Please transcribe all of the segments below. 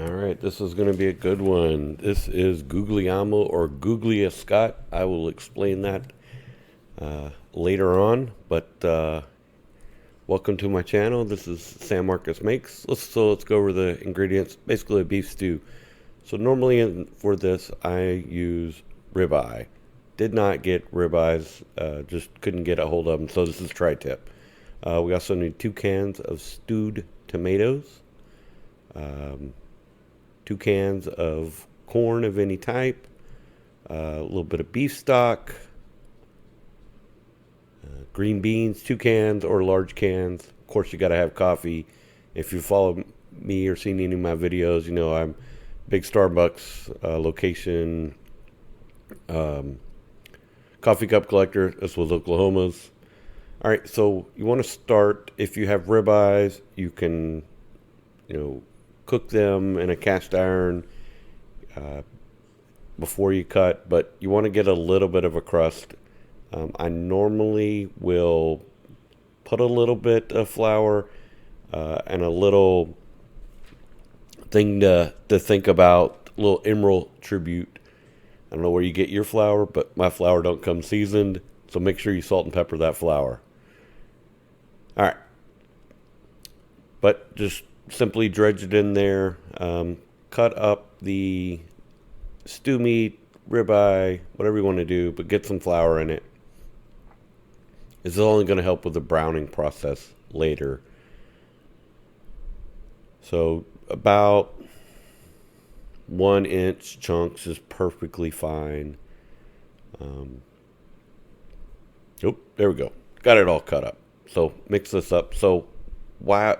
All right, this is going to be a good one. This is Guggliaammo or Googlia Scott. I will explain that later on, but welcome to my channel. This is Sam Marcus Makes. Let's go over the ingredients. Basically, a beef stew. So normally for this, I use ribeye. Did not get ribeyes, just couldn't get a hold of them. So this is tri-tip. We also need 2 cans of stewed tomatoes. 2 cans of corn of any type, a little bit of beef stock, green beans, 2 cans or large cans. Of course, you got to have coffee. If you follow me or seen any of my videos, you know I'm a big Starbucks location coffee cup collector. This was Oklahoma's. All right, so you want to start. If you have ribeyes, you can, cook them in a cast iron before you cut, but you want to get a little bit of a crust. I normally will put a little bit of flour and a little thing to think about, a little emerald tribute. I don't know where you get your flour, but my flour don't come seasoned, so make sure you salt and pepper that flour. All right, but just simply dredge it in there. Cut up the stew meat, ribeye, whatever you want to do, but get some flour in it. It's only going to help with the browning process later. So about 1-inch chunks is perfectly fine. There we go. Got it all cut up. So mix this up. So why,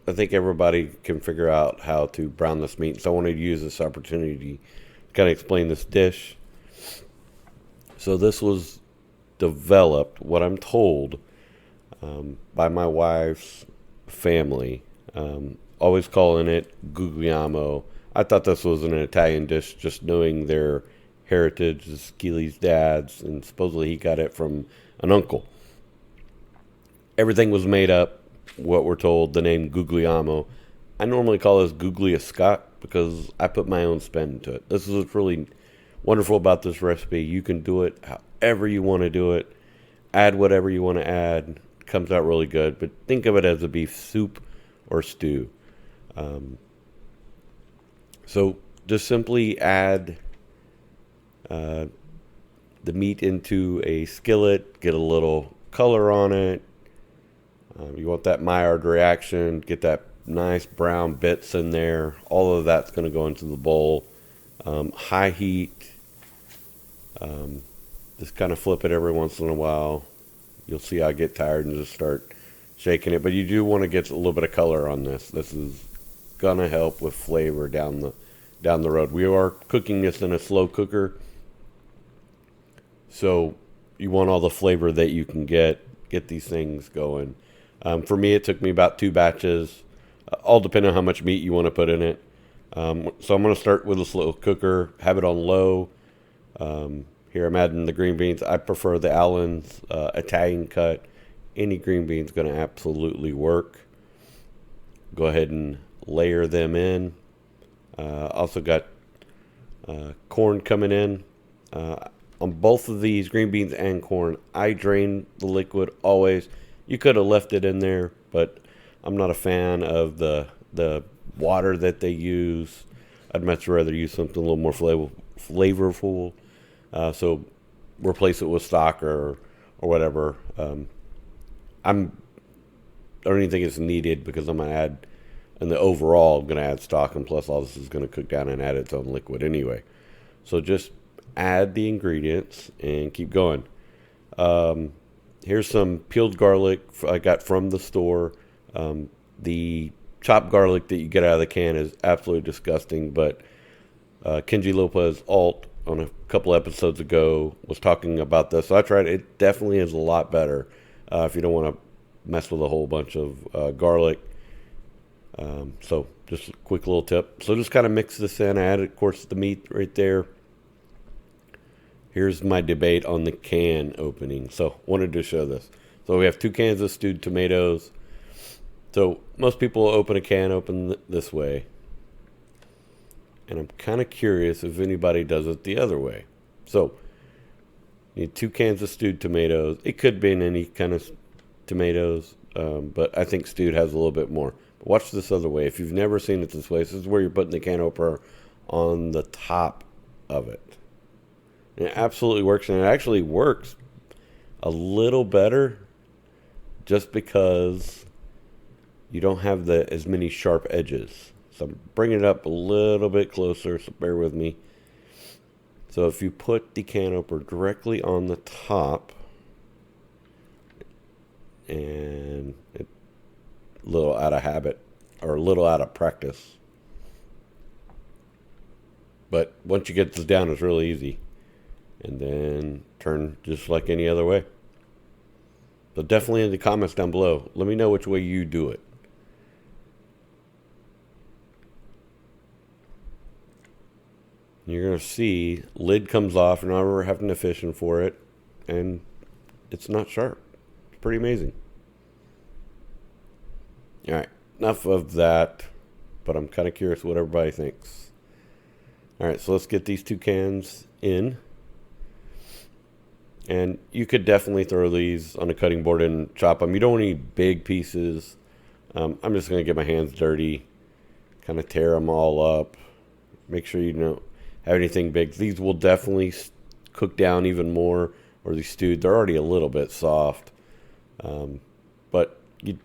I think everybody can figure out how to brown this meat. So I wanted to use this opportunity to kind of explain this dish. So this was developed, what I'm told, by my wife's family, always calling it Guggliaammo. I thought this was an Italian dish, just knowing their heritage, Keely's dad's, and supposedly he got it from an uncle. Everything was made up, what we're told, the name Guggliaammo. I normally call this Guglia Scott because I put my own spin to it. This is what's really wonderful about this recipe. You can do it however you want to do it. Add whatever you want to add. It comes out really good. But think of it as a beef soup or stew. So just simply add the meat into a skillet. Get a little color on it. You want that Maillard reaction, get that nice brown bits in there. All of that's going to go into the bowl. High heat. Just kind of flip it every once in a while. You'll see I get tired and just start shaking it. But you do want to get a little bit of color on this. This is going to help with flavor down the road. We are cooking this in a slow cooker. So you want all the flavor that you can get these things going. For me, it took me about 2 batches, all depending on how much meat you want to put in it. So I'm going to start with a slow cooker, have it on low. Here I'm adding the green beans. I prefer the Allen's Italian cut. Any green bean's going to absolutely work. Go ahead and layer them in. Also got corn coming in. On both of these, green beans and corn, I drain the liquid always. You could have left it in there, but I'm not a fan of the water that they use. I'd much rather use something a little more flavorful. So replace it with stock or whatever. I don't even think it's needed because I'm going to add, in the overall, I'm going to add stock, and plus all this is going to cook down and add its own liquid anyway. So just add the ingredients and keep going. Here's some peeled garlic I got from the store. The chopped garlic that you get out of the can is absolutely disgusting, but Kenji Lopez Alt on a couple episodes ago was talking about this. So I tried it. It definitely is a lot better if you don't want to mess with a whole bunch of garlic. So just a quick little tip. So just kind of mix this in. I added, of course, the meat right there. Here's my debate on the can opening. So wanted to show this. So we have 2 cans of stewed tomatoes. So most people open a can this way. And I'm kind of curious if anybody does it the other way. So, you need 2 cans of stewed tomatoes. It could be in any kind of tomatoes, but I think stewed has a little bit more. But watch this other way. If you've never seen it this way, this is where you're putting the can opener on the top of it. And it absolutely works, and it actually works a little better just because you don't have as many sharp edges. So I'm bringing it up a little bit closer, so bear with me. So if you put the can opener directly on the top, and a little out of habit or a little out of practice, but once you get this down, it's really easy. And then turn just like any other way. So definitely in the comments down below, let me know which way you do it. You're going to see lid comes off. You're not ever having to fishing for it. And it's not sharp. It's pretty amazing. All right. Enough of that. But I'm kind of curious what everybody thinks. All right. So let's get these 2 cans in. And you could definitely throw these on a cutting board and chop them. You don't need big pieces. I'm just going to get my hands dirty. Kind of tear them all up. Make sure you don't have anything big. These will definitely cook down even more, or these stewed. They're already a little bit soft, but you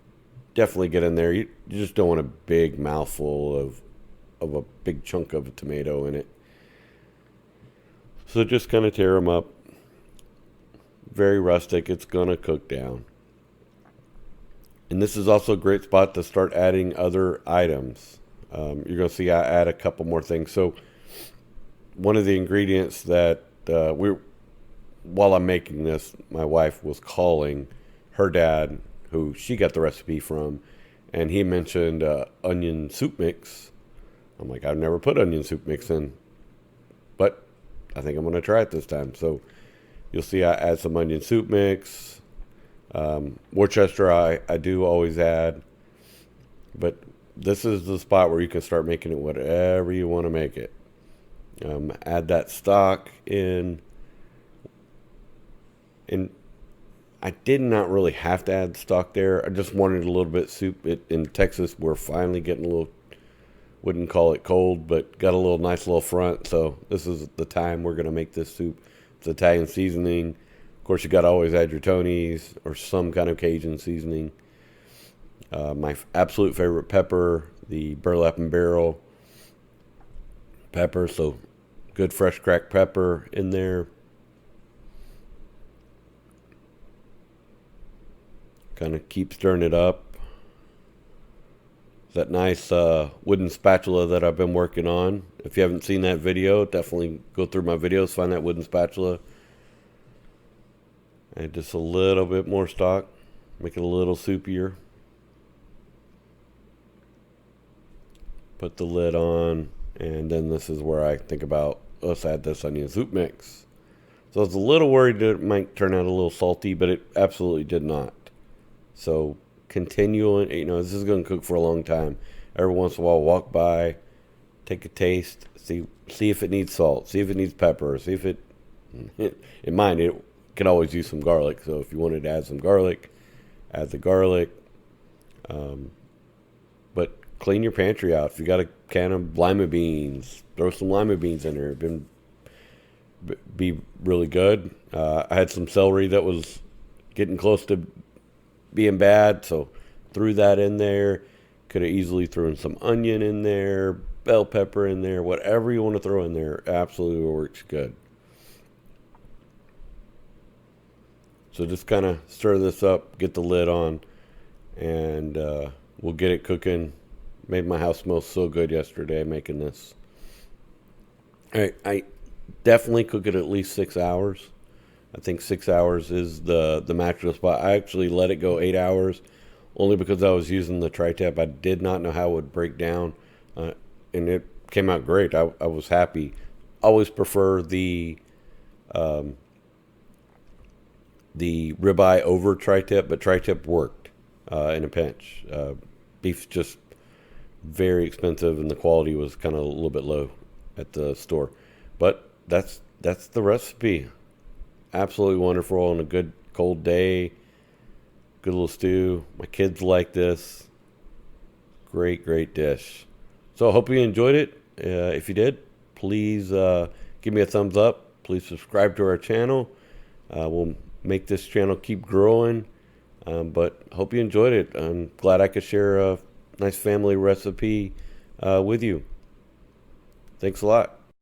definitely get in there. You just don't want a big mouthful of a big chunk of a tomato in it. So just kind of tear them up. Very rustic. It's gonna cook down. And this is also a great spot to start adding other items. You're gonna see I add a couple more things. So one of the ingredients that while I'm making this, my wife was calling her dad, who she got the recipe from, and he mentioned onion soup mix. I'm like, I've never put onion soup mix in, but I think I'm going to try it this time. So you'll see I add some onion soup mix. Worcester I do always add, but this is the spot where you can start making it whatever you want to make it. Add that stock in, and I did not really have to add stock there. I just wanted a little bit of soup. In Texas, we're finally getting a little, wouldn't call it cold, but got a little nice little front. So this is the time we're going to make this soup. It's Italian seasoning. Of course, you got to always add your Tony's or some kind of Cajun seasoning. My absolute favorite pepper, the burlap and barrel pepper. So good fresh cracked pepper in there. Kind of keep stirring it up. That nice wooden spatula that I've been working on. If you haven't seen that video, definitely go through my videos, find that wooden spatula. Add just a little bit more stock. Make it a little soupier. Put the lid on. And then this is where I think about, let's add this onion soup mix. So I was a little worried that it might turn out a little salty, but it absolutely did not. So continuing, this is going to cook for a long time. Every once in a while, walk by, take a taste, see if it needs salt, see if it needs pepper, see if it, in mine, it can always use some garlic. So if you wanted to add some garlic, add the garlic. But clean your pantry out. If you got a can of lima beans, throw some lima beans in there. Be really good. I had some celery that was getting close to being bad, so threw that in there. Could have easily thrown some onion in there, bell pepper in there, whatever you want to throw in there. Absolutely works good. So just kind of stir this up, get the lid on, and we'll get it cooking. Made my house smell so good yesterday making this. All right, I definitely cook it at least 6 hours. I think 6 hours is the magical spot. I actually let it go 8 hours only because I was using the tri-tip. I did not know how it would break down, and it came out great. I was happy. Always prefer the ribeye over tri-tip, but tri-tip worked in a pinch. Beef's just very expensive, and the quality was kind of a little bit low. at the store. But that's the recipe. Absolutely wonderful on a good cold day. Good little stew. My kids like this. Great, great dish. So I hope you enjoyed it. If you did, please give me a thumbs up. Please subscribe to our channel. We'll make this channel keep growing. But hope you enjoyed it. I'm glad I could share a nice family recipe with you. Thanks a lot.